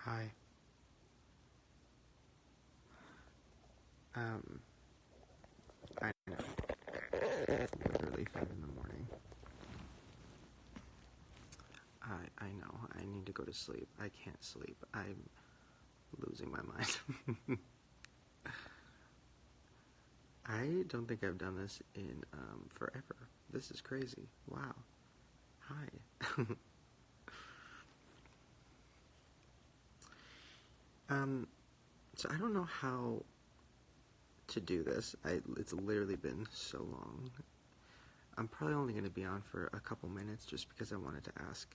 Hi. Um, I know. It's literally 5 in the morning. I know. I need to go to sleep. I can't sleep. I'm losing my mind. I don't think I've done this in forever. This is crazy. Wow. Hi. um, so I don't know how to do this. It's literally been so long. I'm probably only going to be on for a couple minutes just because I wanted to ask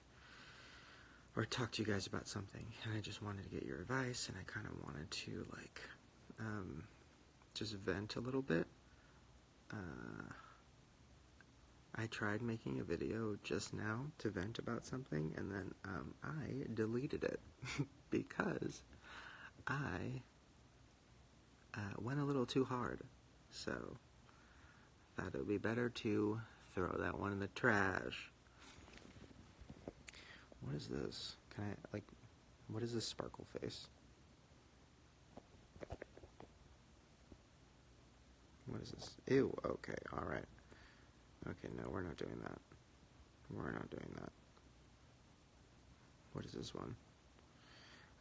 or talk to you guys about something, and I just wanted to get your advice, and I kind of wanted to just vent a little bit. I tried making a video just now to vent about something, and then I deleted it because I went a little too hard. So thought it would be better to throw that one in the trash. What is this? What is this sparkle face? What is this? Ew, okay, alright. Okay, no, we're not doing that. We're not doing that. What is this one?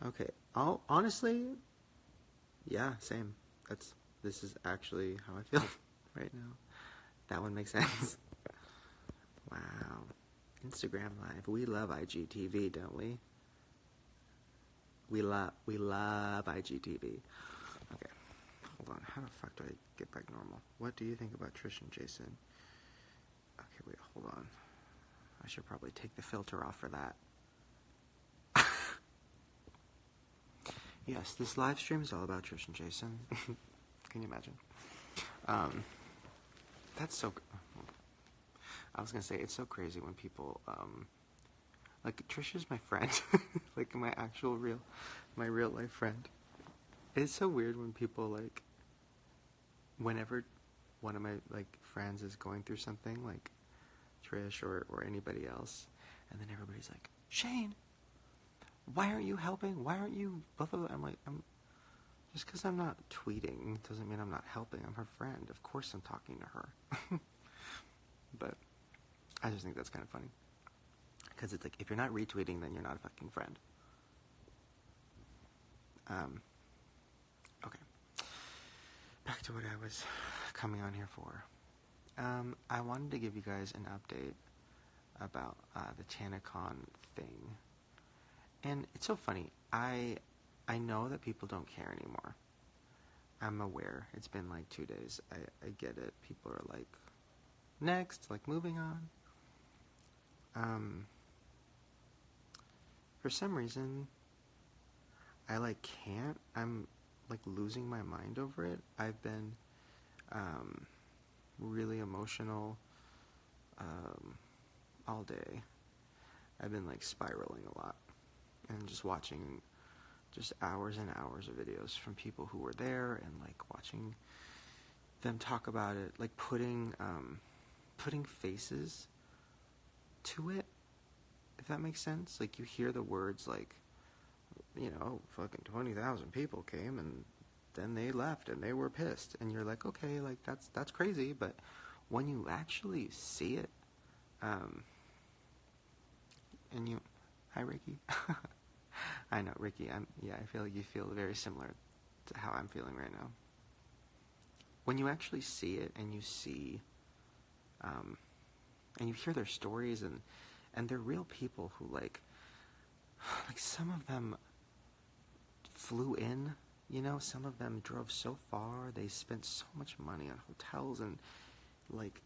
Okay, honestly, yeah, same. This is actually how I feel right now. That one makes sense. Wow. Instagram Live. We love IGTV, don't we? We love IGTV. Okay, hold on. How the fuck do I get back normal? What do you think about Trish and Jason? Okay, wait, hold on. I should probably take the filter off for that. Yes, this live stream is all about Trish and Jason. Can you imagine? That's so... I was gonna say, it's so crazy when people, like, Trish is my friend. Like, my real life friend. It's so weird when people, like, whenever one of my, like, friends is going through something, like Trish or anybody else, and then everybody's like, Shane, why aren't you helping? Why aren't you blah, blah, blah? I'm like, just because I'm not tweeting doesn't mean I'm not helping. I'm her friend. Of course I'm talking to her. But I just think that's kind of funny. Because it's like, if you're not retweeting, then you're not a fucking friend. Okay. Back to what I was coming on here for. I wanted to give you guys an update about the TanaCon thing. And it's so funny. I know that people don't care anymore. I'm aware. It's been like 2 days. I get it. People are like, next, like moving on. For some reason, I like can't. I'm like losing my mind over it. I've been really emotional all day. I've been like spiraling a lot and just watching just hours and hours of videos from people who were there and like watching them talk about it, like putting faces to it, if that makes sense. Like, you hear the words like, you know, fucking 20,000 people came and then they left and they were pissed, and you're like, okay, like that's crazy. But when you actually see it, and you, hi Ricky. I know, Ricky, I feel like you feel very similar to how I'm feeling right now. When you actually see it and you see, and you hear their stories, and they're real people who like some of them flew in, you know, some of them drove so far, they spent so much money on hotels, and like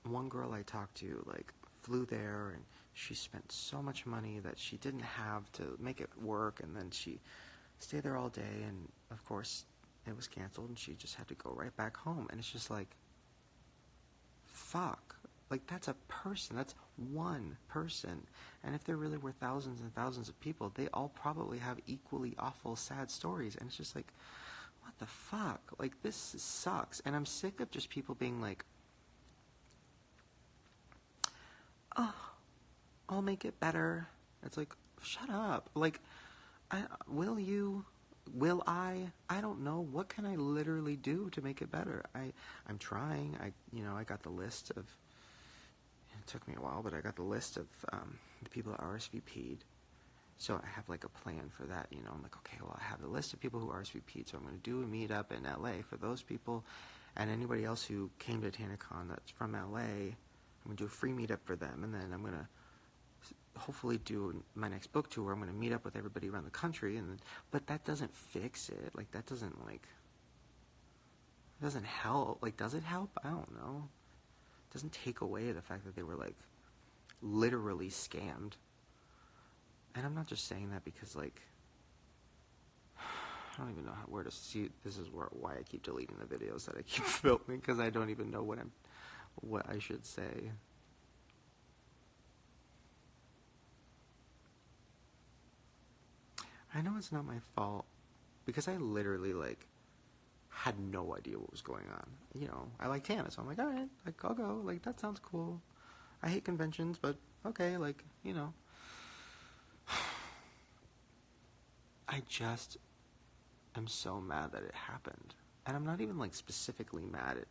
one girl I talked to like flew there and she spent so much money that she didn't have to make it work, and then she stayed there all day, and of course it was canceled and she just had to go right back home. And it's just like, fuck, like that's a person, that's one person, and if there really were thousands and thousands of people, they all probably have equally awful, sad stories. And it's just like, what the fuck, like this sucks. And I'm sick of just people being like, oh, I'll make it better. It's like, shut up. Like, Will you? Will I? I don't know. What can I literally do to make it better? I'm trying. I got the list of. It took me a while, but I got the list of the people that RSVP'd. So I have like a plan for that. I'm like, okay, well, I have the list of people who RSVP'd, so I'm going to do a meetup in LA for those people, and anybody else who came to TanaCon that's from LA. I'm going to do a free meetup for them, and then I'm going to hopefully do my next book tour. I'm going to meet up with everybody around the country, but that doesn't fix it. Like, that doesn't help. Like, does it help? I don't know. It doesn't take away the fact that they were like literally scammed. And I'm not just saying that because, like, I don't even know where to see. This is why I keep deleting the videos that I keep filming, because I don't even know what I should say. I know it's not my fault, because I literally, like, had no idea what was going on. I like Tana, so I'm like, alright, like, I'll go. Like, that sounds cool. I hate conventions, but okay, like, I just am so mad that it happened. And I'm not even, like, specifically mad at...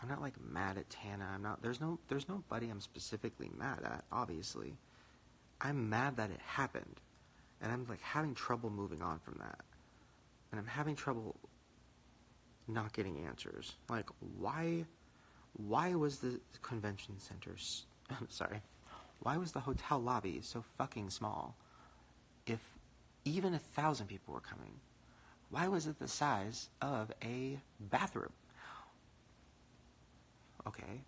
I'm not, like, mad at Tana. There's nobody I'm specifically mad at, obviously. I'm mad that it happened. And I'm, like, having trouble moving on from that. And I'm having trouble not getting answers. Like, why was the convention center... sorry. Why was the hotel lobby so fucking small? If even 1,000 people were coming, why was it the size of a bathroom? Okay.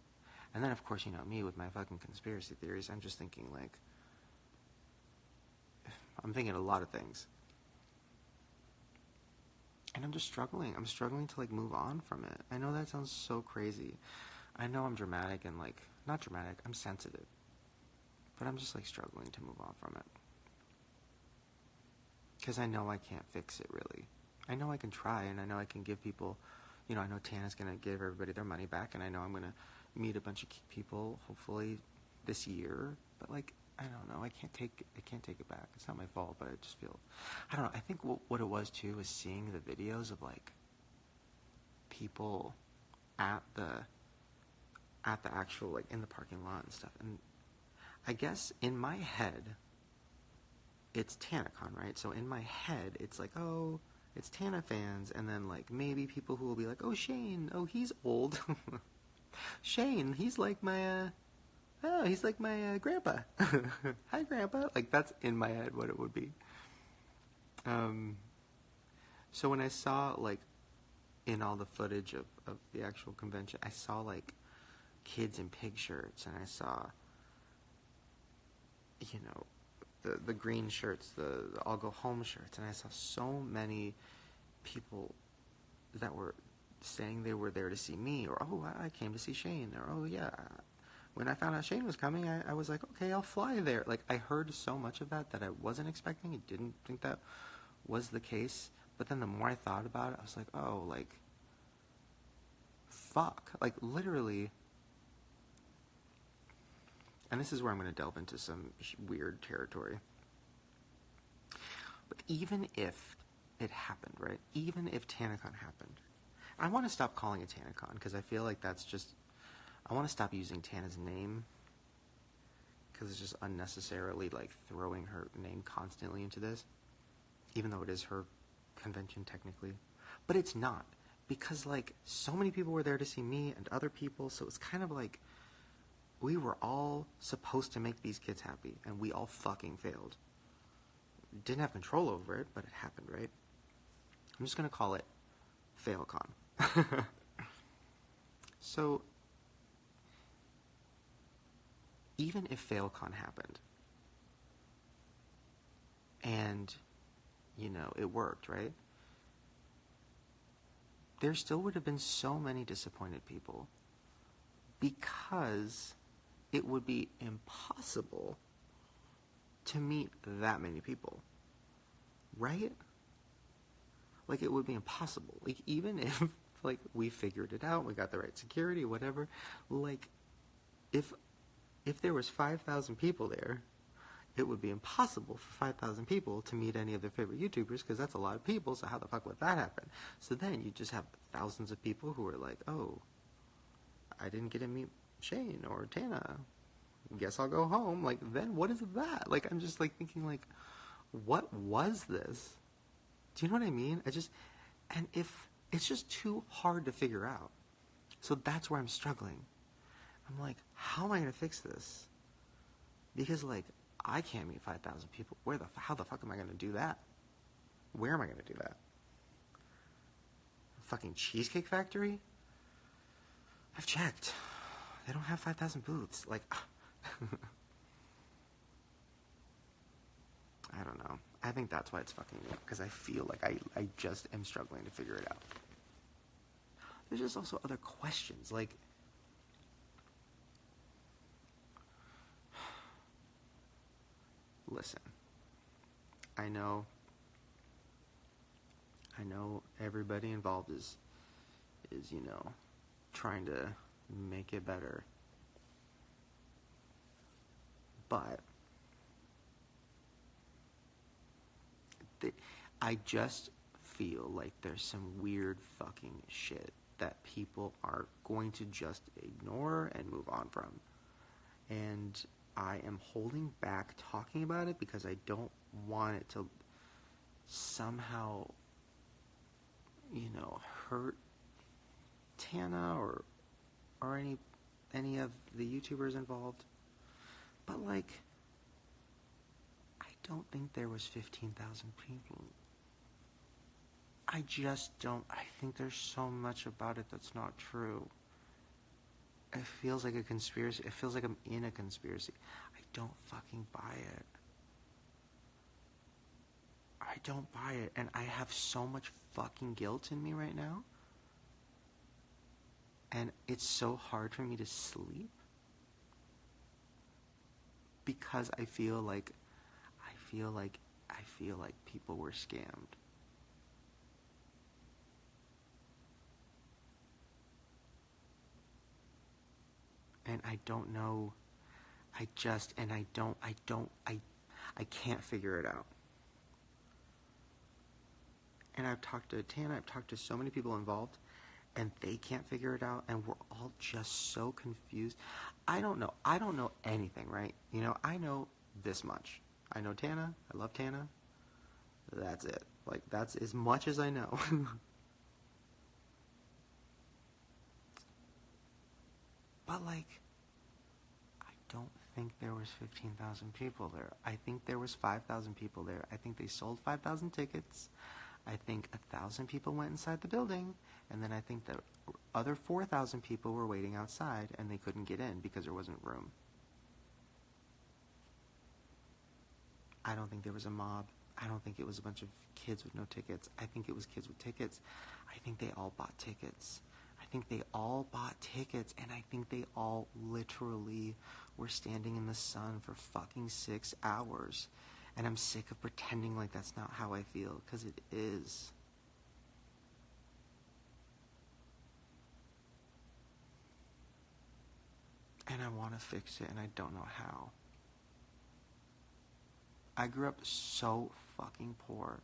And then, of course, me with my fucking conspiracy theories, I'm just thinking, like... I'm thinking a lot of things. And I'm just struggling. I'm struggling to, like, move on from it. I know that sounds so crazy. I know I'm dramatic and, like... Not dramatic, I'm sensitive. But I'm just, like, struggling to move on from it. Because I know I can't fix it, really. I know I can try, and I know I can give people... I know Tana's going to give everybody their money back, and I know I'm going to meet a bunch of people, hopefully, this year. But, like, I don't know. I can't take it back. It's not my fault, but I just feel... I don't know. I think what it was, too, was seeing the videos of, like, people at the actual, like, in the parking lot and stuff. And I guess in my head... It's TanaCon, right? So in my head, it's like, oh, it's Tana fans, and then, like, maybe people who will be like, oh, Shane, oh, he's old. Shane, he's like my grandpa. Hi, grandpa. Like, that's in my head what it would be. So when I saw, like, in all the footage of the actual convention, I saw, like, kids in pig shirts, and I saw, the green shirts, the I'll go home shirts, and I saw so many people that were saying they were there to see me, or, oh, I came to see Shane, or, oh, yeah, when I found out Shane was coming, I was like, okay, I'll fly there. Like, I heard so much of that I wasn't expecting. I didn't think that was the case, but then the more I thought about it, I was like, oh, like, fuck, like, literally. And this is where I'm going to delve into some weird territory. But even if it happened, right? Even if TanaCon happened, I want to stop calling it TanaCon, because I feel like that's just... I want to stop using Tana's name, because it's just unnecessarily, like, throwing her name constantly into this, even though it is her convention technically. But it's not, because, like, so many people were there to see me and other people, so it's kind of like... We were all supposed to make these kids happy, and we all fucking failed. Didn't have control over it, but it happened, right? I'm just going to call it FailCon. So, even if FailCon happened, and, it worked, right? There still would have been so many disappointed people, because... it would be impossible to meet that many people, right? Like, it would be impossible. Like, even if, like, we figured it out, we got the right security, whatever, like, if there was 5,000 people there, it would be impossible for 5,000 people to meet any of their favorite YouTubers because that's a lot of people, so how the fuck would that happen? So then you just have thousands of people who are like, oh, I didn't get to meet Shane or Tana. Guess I'll go home. Like, then what is that? Like, I'm just, like, thinking, like, what was this? Do you know what I mean? And if, it's just too hard to figure out. So that's where I'm struggling. I'm like, how am I going to fix this? Because, like, I can't meet 5,000 people. How the fuck am I going to do that? Where am I going to do that? Fucking Cheesecake Factory? I've checked. They don't have 5,000 booths. Like, I don't know. I think that's why it's fucking me up, because I feel like I just am struggling to figure it out. There's just also other questions, like, listen, I know everybody involved is, you know, trying to make it better. But I just feel like there's some weird fucking shit that people are going to just ignore and move on from. And I am holding back talking about it because I don't want it to somehow, you know, hurt Tana or any of the YouTubers involved. But, like, I don't think there was 15,000 people. I just don't. I think there's so much about it that's not true. It feels like a conspiracy. It feels like I'm in a conspiracy. I don't fucking buy it. I don't buy it. And I have so much fucking guilt in me right now. And it's so hard for me to sleep. Because I feel like people were scammed. And I don't know. I can't figure it out. And I've talked to Tana, I've talked to so many people involved, and they can't figure it out, and we're all just so confused. I don't know anything, right? You know, I know this much. I know Tana, I love Tana. That's it. Like, that's as much as I know. But, like, I don't think there was 15,000 people there. I think there was 5,000 people there. I think they sold 5,000 tickets. I think 1,000 people went inside the building. And then I think the other 4,000 people were waiting outside and they couldn't get in because there wasn't room. I don't think there was a mob. I don't think it was a bunch of kids with no tickets. I think it was kids with tickets. I think they all bought tickets. I think they all bought tickets, and I think they all literally were standing in the sun for fucking 6 hours. And I'm sick of pretending like that's not how I feel, because it is. And I want to fix it, and I don't know how. I grew up so fucking poor,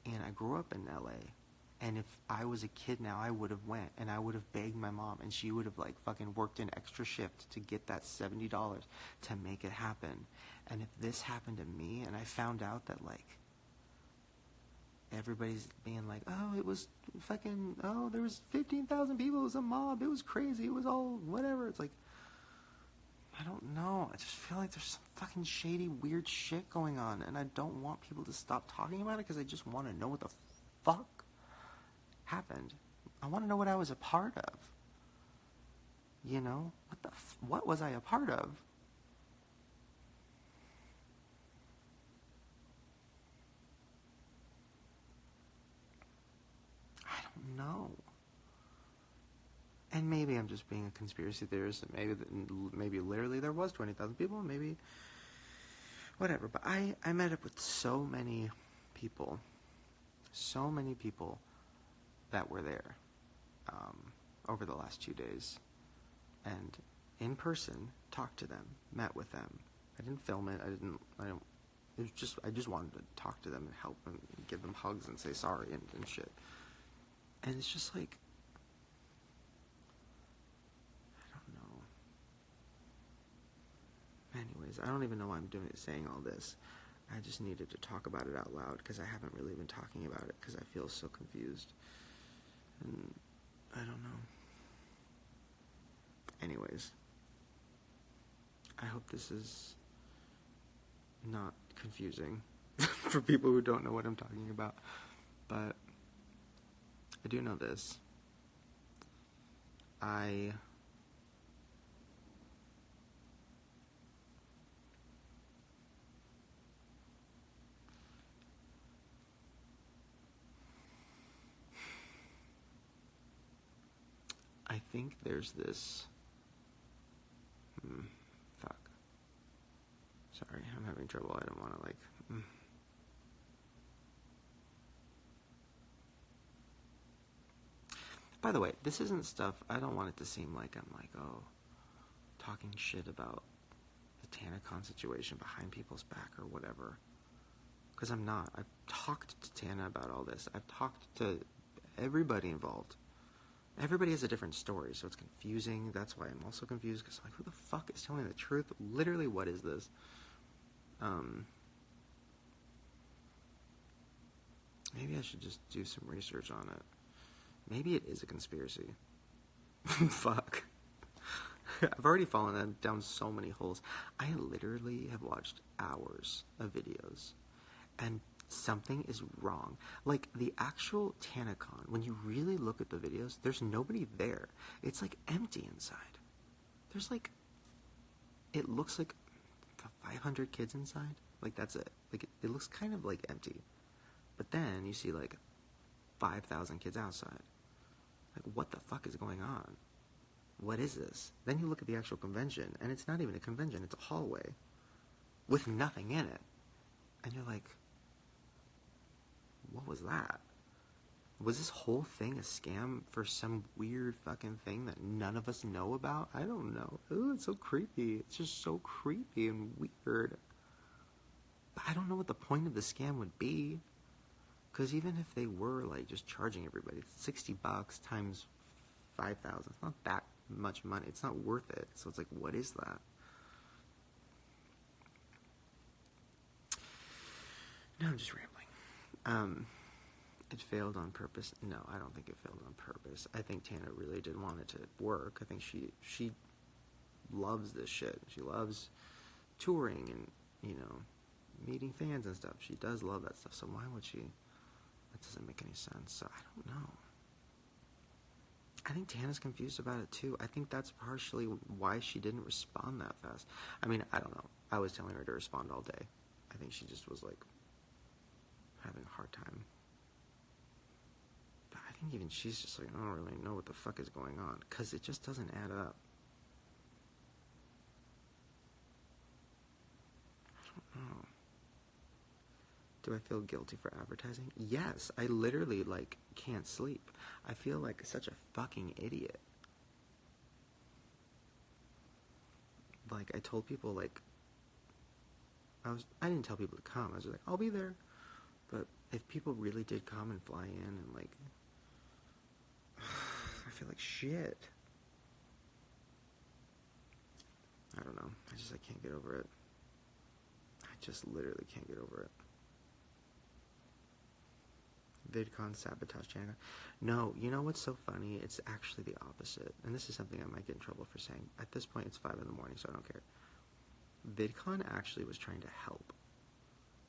and I grew up in LA. And if I was a kid now, I would have went, and I would have begged my mom, and she would have, like, fucking worked an extra shift to get that $70 to make it happen. And if this happened to me, and I found out that, like, everybody's being like, oh, it was fucking, oh, there was 15,000 people, it was a mob, it was crazy, it was all whatever. It's like, I don't know. I just feel like there's some fucking shady, weird shit going on, and I don't want people to stop talking about it because I just want to know what the fuck happened. I want to know what I was a part of. You know? What was I a part of? I don't know. And maybe I'm just being a conspiracy theorist, and maybe literally there was 20,000 people, maybe whatever. But I met up with so many people that were there over the last 2 days, and in person talked to them, met with them, I didn't film it. I don't. It was just, I just wanted to talk to them and help them and give them hugs and say sorry and shit. And it's just like, I don't know. Anyways, I don't even know why I'm saying all this. I just needed to talk about it out loud because I haven't really been talking about it because I feel so confused. And I don't know. Anyways, I hope this is not confusing for people who don't know what I'm talking about. But I do know this. I think there's this... fuck. Sorry, I'm having trouble. I don't want to, like... By the way, this isn't stuff... I don't want it to seem like I'm, like, oh, talking shit about the TanaCon situation behind people's back or whatever. Because I'm not. I've talked to Tana about all this. I've talked to everybody involved. Everybody has a different story, so it's confusing. That's why I'm also confused, because I'm like, who the fuck is telling the truth? Literally, what is this? Maybe I should just do some research on it. Maybe it is a conspiracy. Fuck. I've already fallen down so many holes. I literally have watched hours of videos, and something is wrong. Like, the actual TanaCon, when you really look at the videos, there's nobody there. It's, like, empty inside. There's, like, it looks like 500 kids inside. Like, that's it. Like, it looks kind of, like, empty. But then you see, like, 5,000 kids outside. Like, what the fuck is going on? What is this? Then you look at the actual convention, and it's not even a convention. It's a hallway with nothing in it. And you're like, what was that? Was this whole thing a scam for some weird fucking thing that none of us know about? I don't know. Ooh, it's so creepy. It's just so creepy and weird. But I don't know what the point of the scam would be. Because even if they were, like, just charging everybody $60 times 5,000, it's not that much money. It's not worth it. So it's like, what is that? No, I'm just rambling. It failed on purpose. No, I don't think it failed on purpose. I think Tana really did want it to work. I think she loves this shit. She loves touring and, you know, meeting fans and stuff. She does love that stuff. So why would she? That doesn't make any sense. So I don't know. I think Tana's confused about it too. I think that's partially why she didn't respond that fast. I mean, I don't know. I was telling her to respond all day. I think she just was, like, having a hard time. But I think even she's just like, I don't really know what the fuck is going on, because it just doesn't add up. I don't know. Do I feel guilty for advertising? Yes. I literally, like, can't sleep. I feel like such a fucking idiot. Like, I told people, like, I didn't tell people to come. I was like, I'll be there. But if people really did come and fly in and, like, I feel like shit. I don't know. I can't get over it. I just literally can't get over it. VidCon sabotage channel. No, you know what's so funny? It's actually the opposite. And this is something I might get in trouble for saying. At this point, it's 5 in the morning, so I don't care. VidCon actually was trying to help.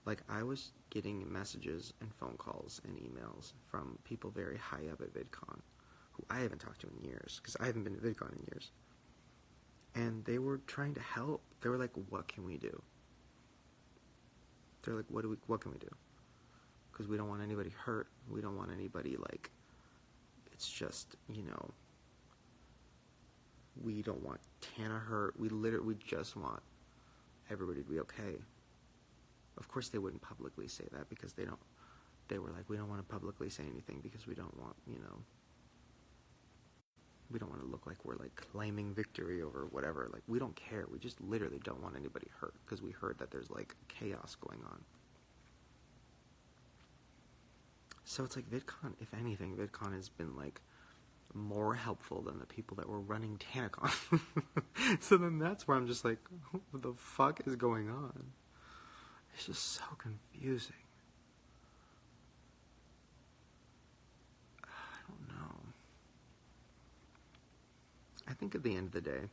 Like, I was getting messages and phone calls and emails from people very high up at VidCon, who I haven't talked to in years, because I haven't been to VidCon in years. And they were trying to help. They were like, what can we do? They're like, what can we do? Because we don't want anybody hurt. We don't want anybody, like, it's just, you know, we don't want Tana hurt. We just want everybody to be okay. Of course they wouldn't publicly say that, because they were like, we don't want to publicly say anything because we don't want, you know, We don't want to look like we're like claiming victory over whatever. Like, we don't care. We just literally don't want anybody hurt because we heard that there's like chaos going on. So it's like VidCon, if anything, VidCon has been like more helpful than the people that were running TanaCon. So then that's where I'm just like, what the fuck is going on? It's just so confusing. I don't know. I think at the end of the day,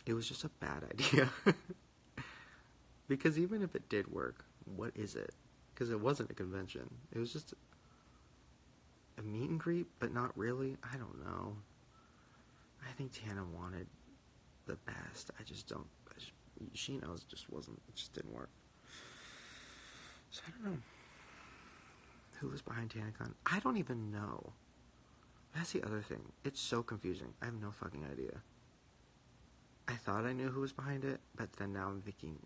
it was just a bad idea. Because even if it did work, what is it? Because it wasn't a convention. It was just a meet and greet, but not really. I don't know. I think Tana wanted the best. She knows it just didn't work. So I don't know. Who was behind TanaCon? I don't even know. That's the other thing. It's so confusing. I have no fucking idea. I thought I knew who was behind it, but then now I'm thinking,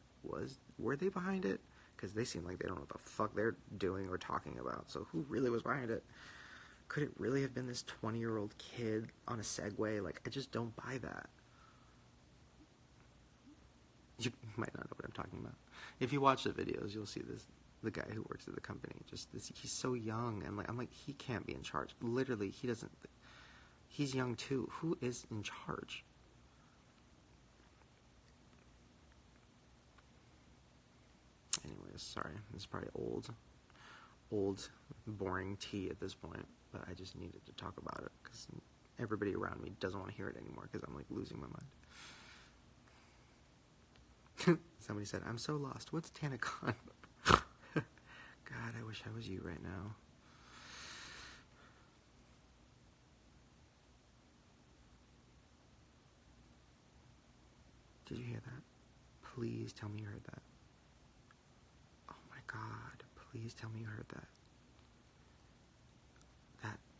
were they behind it? Because they seem like they don't know what the fuck they're doing or talking about. So who really was behind it? Could it really have been this 20-year-old kid on a Segway? Like, I just don't buy that. You might not know what I'm talking about. If you watch the videos, you'll see the guy who works at the company. He's so young, and I'm like, he can't be in charge. Literally, he's young too. Who is in charge? Anyways, sorry. This is probably old, boring tea at this point, but I just needed to talk about it because everybody around me doesn't want to hear it anymore because I'm like losing my mind. Somebody said, I'm so lost. What's TanaCon? God, I wish I was you right now. Did you hear that? Please tell me you heard that. Oh my God, please tell me you heard that.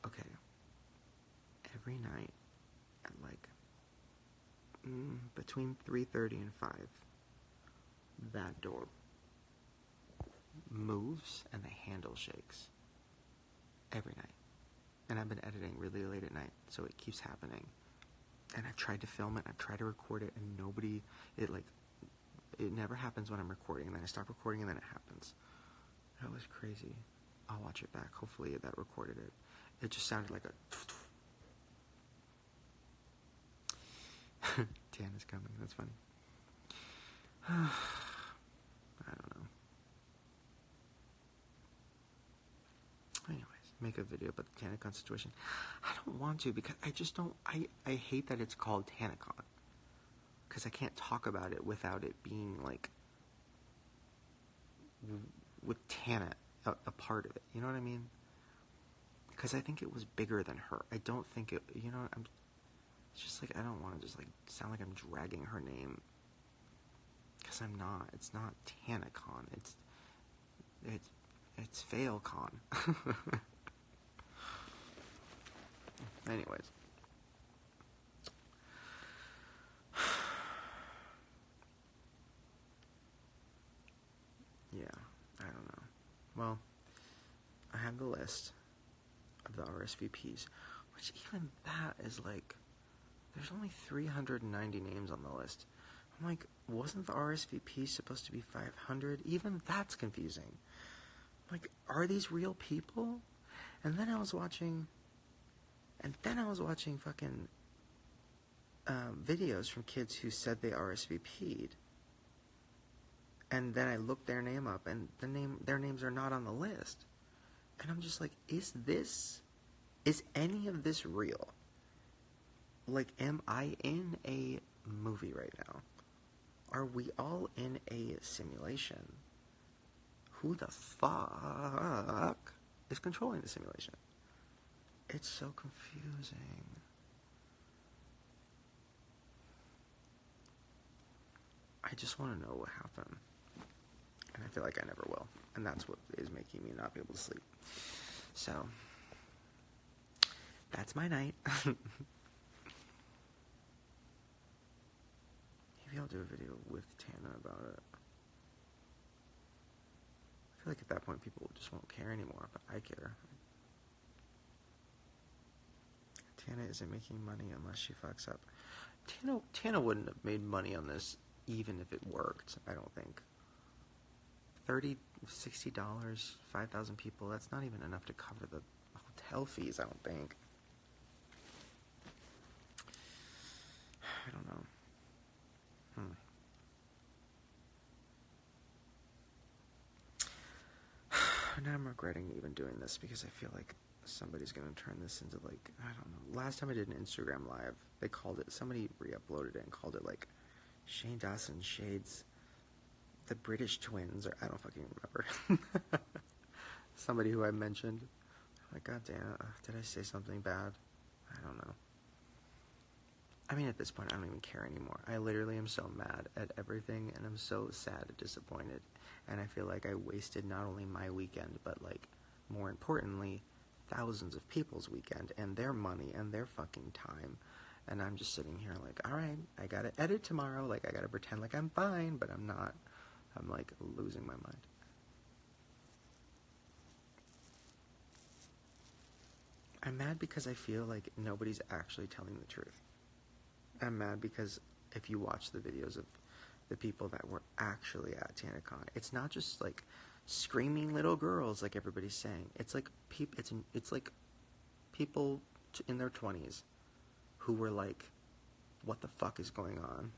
Okay. Every night at like between 3:30 and 5, that door moves and the handle shakes. Every night. And I've been editing really late at night, so it keeps happening. And I've tried to film it, I've tried to record it, and it never happens when I'm recording, and then I stop recording, and then it happens. That was crazy. I'll watch it back. Hopefully that recorded it. It just sounded like a... Tana's coming. That's funny. I don't know. Anyways, make a video about the TanaCon situation. I don't want to because I just don't... I hate that it's called TanaCon. Because I can't talk about it without it being like... with Tana a part of it. You know what I mean? Because I think it was bigger than her. I don't think it... You know, it's just like, I don't want to just like sound like I'm dragging her name. Because I'm not. It's not TanaCon. It's FailCon. Anyways. Yeah, I don't know. Well, I have the list of the RSVPs, which even that is like, there's only 390 names on the list. I'm like, wasn't the RSVP supposed to be 500? Even that's confusing. Like, are these real people? And then I was watching fucking videos from kids who said they RSVP'd. And then I looked their name up, and their names are not on the list. And I'm just like, is any of this real? Like, am I in a movie right now? Are we all in a simulation? Who the fuck is controlling the simulation? It's so confusing. I just want to know what happened. And I feel like I never will. And that's what is making me not be able to sleep. So, that's my night. Maybe I'll do a video with Tana about it. I feel like at that point people just won't care anymore, but I care. Tana isn't making money unless she fucks up. Tana wouldn't have made money on this even if it worked, I don't think. $30, $60, 5,000 people, that's not even enough to cover the hotel fees, I don't think. I don't know. Now I'm regretting even doing this because I feel like somebody's going to turn this into, like, I don't know. Last time I did an Instagram live, they called it, somebody re-uploaded it and called it, like, Shane Dawson Shades the British Twins, or I don't fucking remember. Somebody who I mentioned. Like, god damn it, did I say something bad? I don't know. I mean, at this point, I don't even care anymore. I literally am so mad at everything, and I'm so sad and disappointed. And I feel like I wasted not only my weekend, but, like, more importantly, thousands of people's weekend, and their money, and their fucking time. And I'm just sitting here like, alright, I gotta edit tomorrow, like, I gotta pretend like I'm fine, but I'm not. I'm, like, losing my mind. I'm mad because I feel like nobody's actually telling the truth. I'm mad because if you watch the videos of the people that were actually at TanaCon, it's not just like screaming little girls like everybody's saying. It's like it's like people in their 20s who were like, what the fuck is going on?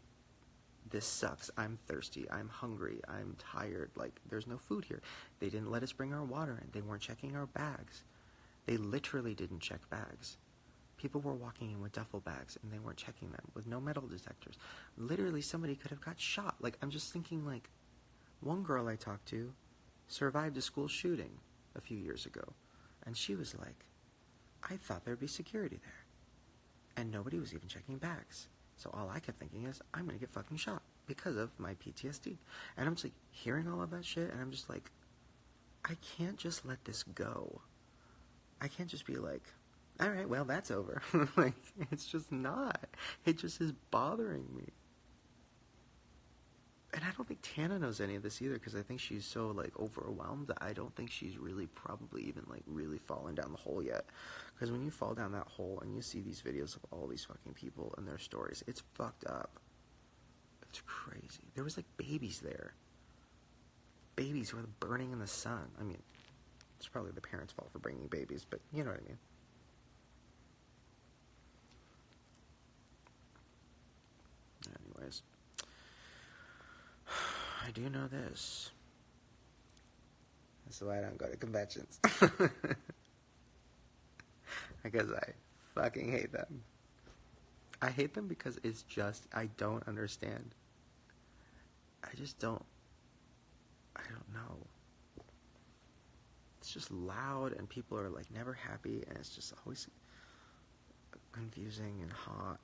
This sucks. I'm thirsty. I'm hungry. I'm tired. Like, there's no food here. They didn't let us bring our water in. They weren't checking our bags. They literally didn't check bags. People were walking in with duffel bags, and they weren't checking them with no metal detectors. Literally, somebody could have got shot. Like, I'm just thinking, like, one girl I talked to survived a school shooting a few years ago, and she was like, I thought there'd be security there. And nobody was even checking bags. So all I kept thinking is, I'm gonna get fucking shot because of my PTSD. And I'm just, like, hearing all of that shit, and I'm just like, I can't just let this go. I can't just be like, all right, well, that's over. Like, it's just not. It just is bothering me. And I don't think Tana knows any of this either, because I think she's so, like, overwhelmed that I don't think she's really probably even, like, really fallen down the hole yet. Because when you fall down that hole and you see these videos of all these fucking people and their stories, it's fucked up. It's crazy. There was, like, babies there. Babies who were burning in the sun. I mean, it's probably the parents' fault for bringing babies, but you know what I mean. Anyways, I do know this. That's why I don't go to conventions. Because I fucking hate them. I hate them because it's just, I don't understand. I just don't, I don't know. It's just loud and people are like never happy and it's just always confusing and hot.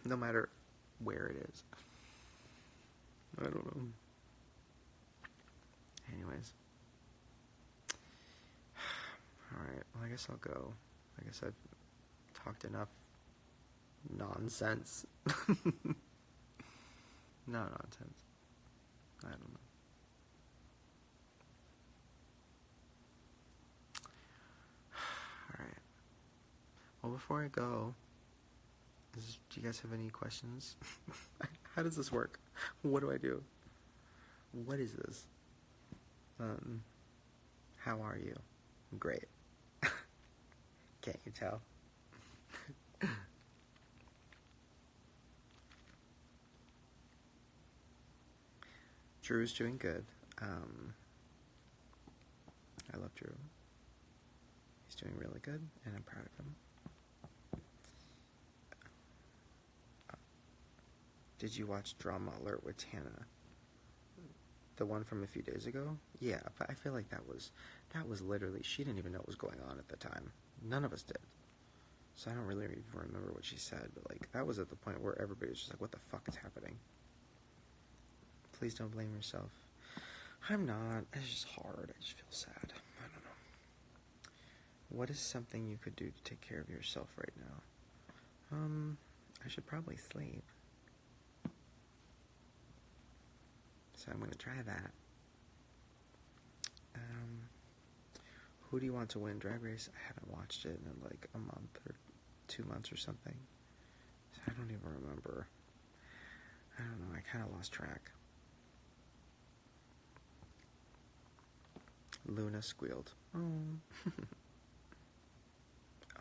No matter where it is. I don't know. Anyways. Alright, well I guess I'll go. I guess I've talked enough nonsense. No nonsense. I don't know. Alright. Well, before I go, do you guys have any questions? How does this work? What do I do? What is this? How are you? Great. Can't you tell? Drew's doing good. I love Drew. He's doing really good, and I'm proud of him. Did you watch Drama Alert with Tana? The one from a few days ago? Yeah, but I feel like that was literally, she didn't even know what was going on at the time. None of us did. So I don't really even remember what she said, but like, that was at the point where everybody was just like, what the fuck is happening? Please don't blame yourself. I'm not. It's just hard. I just feel sad. I don't know. What is something you could do to take care of yourself right now? I should probably sleep. So I'm going to try that. Who do you want to win Drag Race? I haven't watched it in like a month or 2 months or something. So I don't even remember. I don't know, I kind of lost track. Luna squealed. Oh. Oh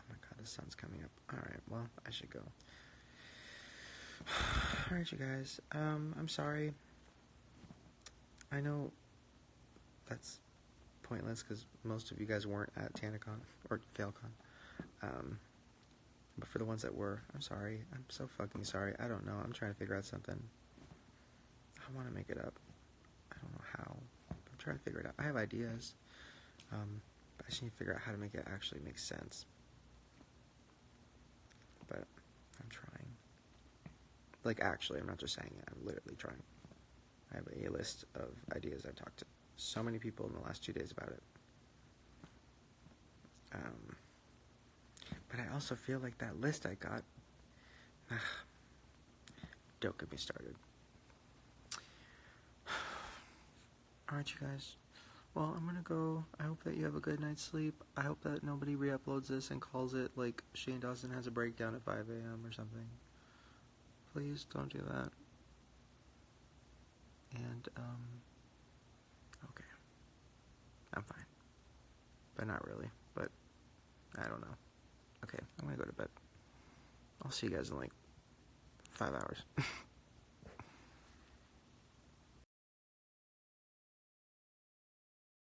my god, the sun's coming up. Alright, well, I should go. Alright, you guys. I'm sorry. I know that's pointless because most of you guys weren't at TanaCon or FailCon. But for the ones that were, I'm sorry. I'm so fucking sorry. I don't know. I'm trying to figure out something. I want to make it up. I don't know how. I'm trying to figure it out. I have ideas. But I just need to figure out how to make it actually make sense. But I'm trying. Like, actually, I'm not just saying it. I'm literally trying. I have a list of ideas. I've talked to so many people in the last 2 days about it. But I also feel like that list I got... don't get me started. Alright, you guys. Well, I'm gonna go. I hope that you have a good night's sleep. I hope that nobody re-uploads this and calls it, like, Shane Dawson has a breakdown at 5 a.m. or something. Please don't do that. And, okay. I'm fine. But not really. But, I don't know. Okay, I'm gonna go to bed. I'll see you guys in, like, 5 hours.